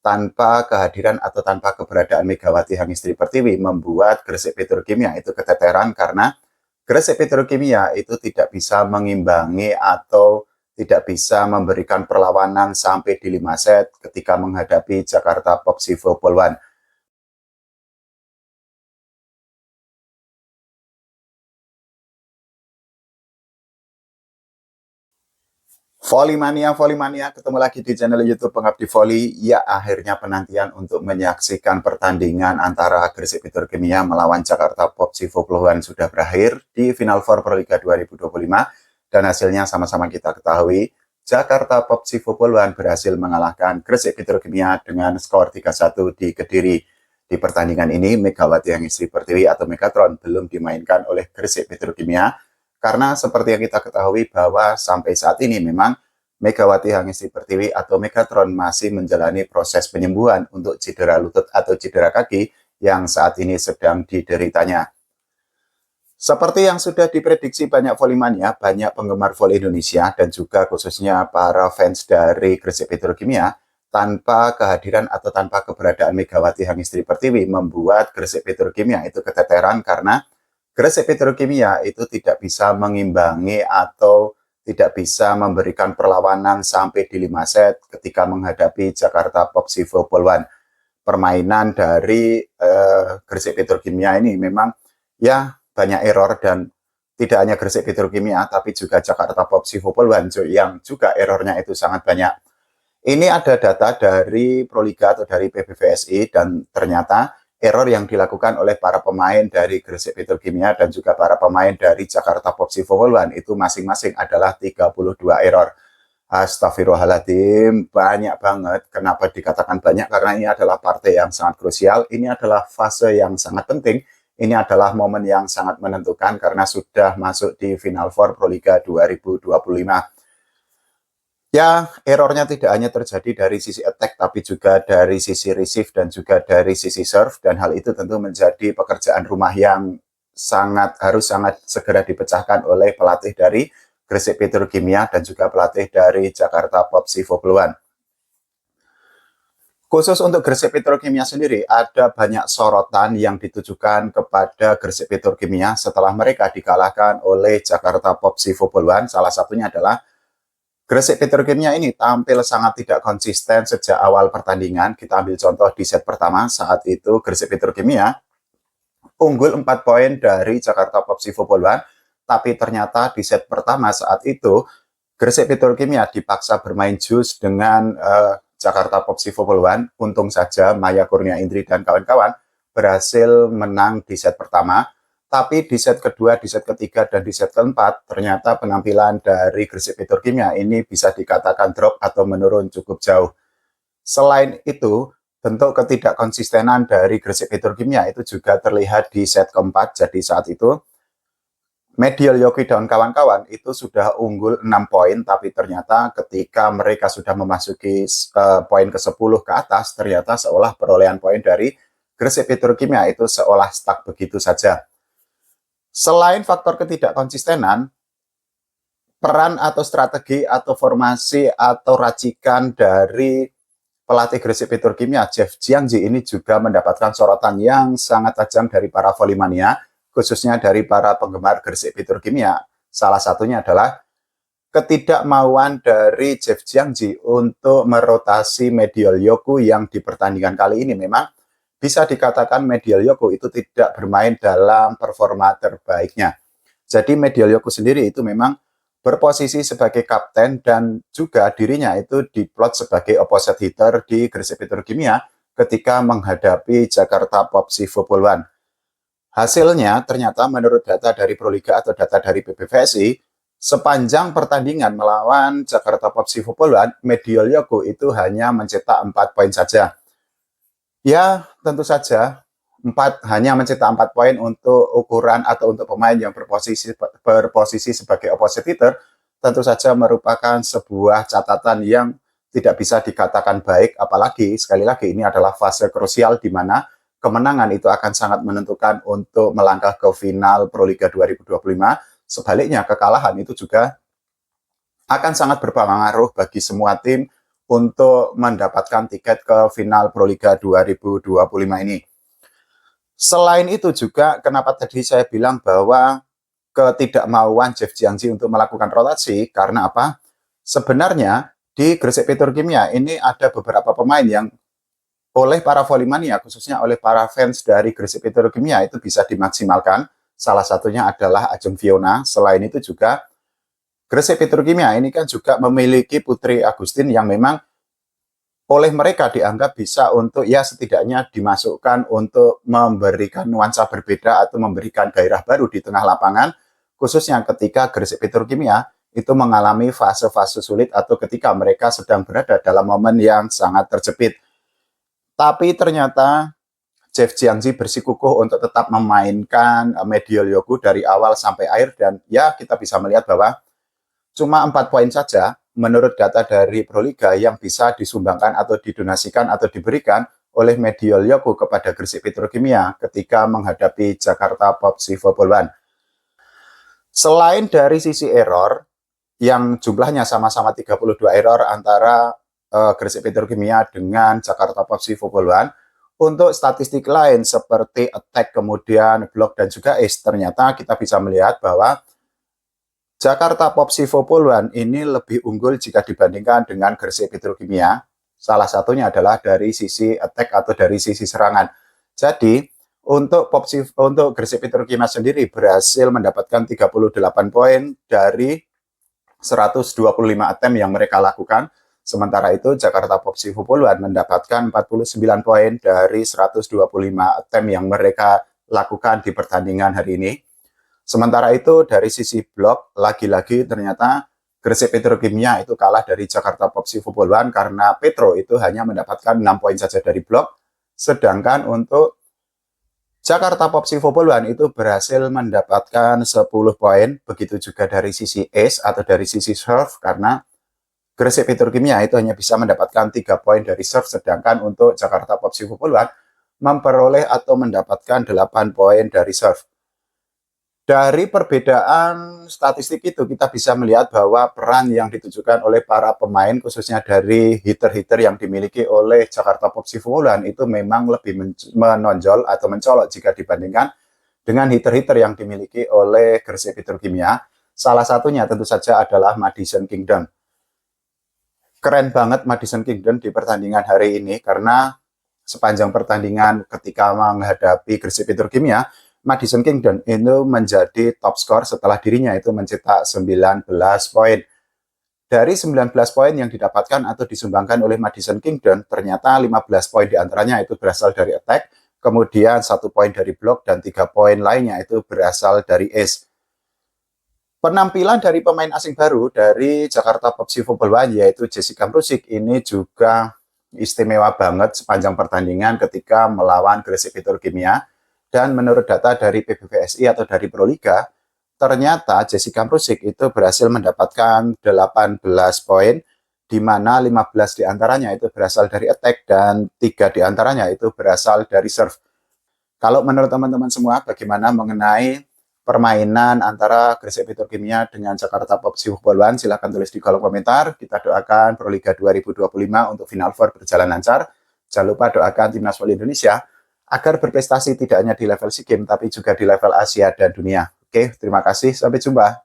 tanpa kehadiran atau tanpa keberadaan Megawati Hangistri Pertiwi membuat Gresik Petrokimia itu keteteran karena Gresik Petrokimia itu tidak bisa mengimbangi atau tidak bisa memberikan perlawanan sampai di 5 set ketika menghadapi Jakarta Popsivo Polwan. Volley Mania, ketemu lagi di channel YouTube Pengabdi Volley. Ya, akhirnya penantian untuk menyaksikan pertandingan antara Gresik Petrokimia melawan Jakarta Popsivo Polwan sudah berakhir di Final Four Proliga 2025 dan hasilnya sama-sama kita ketahui. Jakarta Popsivo Polwan berhasil mengalahkan Gresik Petrokimia dengan skor 3-1 di Kediri. Di pertandingan ini, Megawati Hangistri Pertiwi atau Megatron belum dimainkan oleh Gresik Petrokimia karena seperti yang kita ketahui bahwa sampai saat ini memang Megawati Hangistri Pertiwi atau Megatron masih menjalani proses penyembuhan untuk cedera lutut atau cedera kaki yang saat ini sedang dideritanya. Seperti yang sudah diprediksi banyak volley-mania, banyak penggemar volley Indonesia dan juga khususnya para fans dari Gresik Petrokimia, tanpa kehadiran atau tanpa keberadaan Megawati Hangistri Pertiwi membuat Gresik Petrokimia itu keteteran karena Gresik Petrokimia itu tidak bisa mengimbangi atau tidak bisa memberikan perlawanan sampai di 5 set ketika menghadapi Jakarta Popsivo Polwan. Permainan dari Gresik Petrokimia ini memang ya banyak error dan tidak hanya Gresik Petrokimia tapi juga Jakarta Popsivo Polwan yang juga errornya itu sangat banyak. Ini ada data dari Proliga atau dari PBVSI dan ternyata error yang dilakukan oleh para pemain dari Gresik Petrokimia dan juga para pemain dari Jakarta Popsivo Polwan itu masing-masing adalah 32 error. Astagfirullahaladzim, banyak banget. Kenapa dikatakan banyak? Karena ini adalah partai yang sangat krusial, ini adalah fase yang sangat penting, ini adalah momen yang sangat menentukan karena sudah masuk di Final Four Proliga 2025. Ya, errornya tidak hanya terjadi dari sisi attack, tapi juga dari sisi receive dan juga dari sisi serve. Dan hal itu tentu menjadi pekerjaan rumah yang harus sangat segera dipecahkan oleh pelatih dari Gresik Petrokimia dan juga pelatih dari Jakarta Popsivo Polwan. Khusus untuk Gresik Petrokimia sendiri, ada banyak sorotan yang ditujukan kepada Gresik Petrokimia setelah mereka dikalahkan oleh Jakarta Popsivo Polwan. Salah satunya adalah Gresik Petrokimia ini tampil sangat tidak konsisten sejak awal pertandingan. Kita ambil contoh di set pertama, saat itu Gresik Petrokimia unggul 4 poin dari Jakarta Popsivo Polwan, tapi ternyata di set pertama saat itu Gresik Petrokimia dipaksa bermain jus dengan Jakarta Popsivo Polwan. Untung saja Maya Kurnia Indri dan kawan-kawan berhasil menang di set pertama. Tapi di set kedua, di set ketiga, dan di set keempat, ternyata penampilan dari Gresik Petrokimia ini bisa dikatakan drop atau menurun cukup jauh. Selain itu, bentuk ketidakkonsistenan dari Gresik Petrokimia itu juga terlihat di set keempat. Jadi saat itu, Medial Yogi dan kawan-kawan itu sudah unggul 6 poin, tapi ternyata ketika mereka sudah memasuki poin ke-10 ke atas, ternyata seolah perolehan poin dari Gresik Petrokimia itu seolah stuck begitu saja. Selain faktor ketidakkonsistenan, peran atau strategi atau formasi atau racikan dari pelatih Gresik Petrokimia, Jeff Jiangji ini juga mendapatkan sorotan yang sangat tajam dari para volley-mania, khususnya dari para penggemar Gresik Petrokimia. Salah satunya adalah ketidakmauan dari Jeff Jiangji untuk merotasi Medial Yoku yang di pertandingan kali ini memang bisa dikatakan Medial Yoku itu tidak bermain dalam performa terbaiknya. Jadi Medial Yoku sendiri itu memang berposisi sebagai kapten dan juga dirinya itu diplot sebagai opposite hitter di Gresik Petrokimia ketika menghadapi Jakarta Popsivo Polwan. Hasilnya ternyata menurut data dari Proliga atau data dari PBVSI, sepanjang pertandingan melawan Jakarta Popsivo Polwan, Medial Yoku itu hanya mencetak 4 poin saja. Ya, tentu saja hanya mencetak 4 poin untuk ukuran atau untuk pemain yang berposisi sebagai opposite hitter, tentu saja merupakan sebuah catatan yang tidak bisa dikatakan baik, apalagi sekali lagi ini adalah fase krusial di mana kemenangan itu akan sangat menentukan untuk melangkah ke final Proliga 2025. Sebaliknya, kekalahan itu juga akan sangat berpengaruh bagi semua tim untuk mendapatkan tiket ke final Proliga 2025 ini. Selain itu juga, kenapa tadi saya bilang bahwa ketidakmauan Jeff Jiangzi untuk melakukan rotasi, karena apa? Sebenarnya di Gresik Petrokimia ini ada beberapa pemain yang oleh para volley-mania, khususnya oleh para fans dari Gresik Petrokimia itu bisa dimaksimalkan. Salah satunya adalah Ajeng Fiona. Selain itu juga Gresik Petrokimia ini kan juga memiliki Putri Agustin yang memang oleh mereka dianggap bisa untuk ya setidaknya dimasukkan untuk memberikan nuansa berbeda atau memberikan gairah baru di tengah lapangan, khususnya ketika Gresik Petrokimia itu mengalami fase-fase sulit atau ketika mereka sedang berada dalam momen yang sangat terjepit. Tapi ternyata Jeff Jiangzi bersikukuh untuk tetap memainkan Mediol Yogu dari awal sampai akhir, dan ya kita bisa melihat bahwa cuma 4 poin saja menurut data dari Proliga yang bisa disumbangkan atau didonasikan atau diberikan oleh Mediol Yogu kepada Gresik Petrokimia ketika menghadapi Jakarta POPC Football One. Selain dari sisi error yang jumlahnya sama-sama 32 error antara Gresik Petrokimia dengan Jakarta POPC Football One, untuk statistik lain seperti attack, kemudian block, dan juga ace, ternyata kita bisa melihat bahwa Jakarta POPC Football One ini lebih unggul jika dibandingkan dengan Gresik Petrokimia. Salah satunya adalah dari sisi attack atau dari sisi serangan. Jadi, untuk Gresik Petrokimia sendiri berhasil mendapatkan 38 poin dari 125 attempt yang mereka lakukan. Sementara itu, Jakarta POPC Football One mendapatkan 49 poin dari 125 attempt yang mereka lakukan di pertandingan hari ini. Sementara itu, dari sisi blok, lagi-lagi ternyata Gresik Petrokimia itu kalah dari Jakarta POPC Football One karena Petro itu hanya mendapatkan 6 poin saja dari blok, sedangkan untuk Jakarta POPC Football One itu berhasil mendapatkan 10 poin, begitu juga dari sisi ace atau dari sisi serve, karena Gresik Petrokimia itu hanya bisa mendapatkan 3 poin dari serve, sedangkan untuk Jakarta POPC Football One memperoleh atau mendapatkan 8 poin dari serve. Dari perbedaan statistik itu kita bisa melihat bahwa peran yang ditujukan oleh para pemain, khususnya dari hitter-hitter yang dimiliki oleh Jakarta POPC Football One itu memang lebih menonjol atau mencolok jika dibandingkan dengan hitter-hitter yang dimiliki oleh Gresik Petrokimia. Salah satunya tentu saja adalah Madison Kingdom. Keren banget Madison Kingdom di pertandingan hari ini, karena sepanjang pertandingan ketika menghadapi Gresik Petrokimia, Madison Kingdom itu menjadi top skor setelah dirinya itu mencetak 19 poin. Dari 19 poin yang didapatkan atau disumbangkan oleh Madison Kingdom, ternyata 15 poin diantaranya itu berasal dari attack, kemudian 1 poin dari block, dan 3 poin lainnya itu berasal dari ace. Penampilan dari pemain asing baru dari Jakarta POPC Football One yaitu Jessica Mrusik ini juga istimewa banget sepanjang pertandingan ketika melawan Gresik Petrokimia. Dan menurut data dari PBVSI atau dari Proliga, ternyata Jessica Mrusik itu berhasil mendapatkan 18 poin, di mana 15 diantaranya itu berasal dari attack dan 3 diantaranya itu berasal dari serve. Kalau menurut teman-teman semua, bagaimana mengenai permainan antara Gresik Petrokimia dengan Jakarta POPC Football One? Silahkan tulis di kolom komentar. Kita doakan Proliga 2025 untuk Final Four berjalan lancar. Jangan lupa doakan Timnas Volley Indonesia agar berprestasi tidak hanya di level SEA Games, tapi juga di level Asia dan dunia. Oke, terima kasih. Sampai jumpa.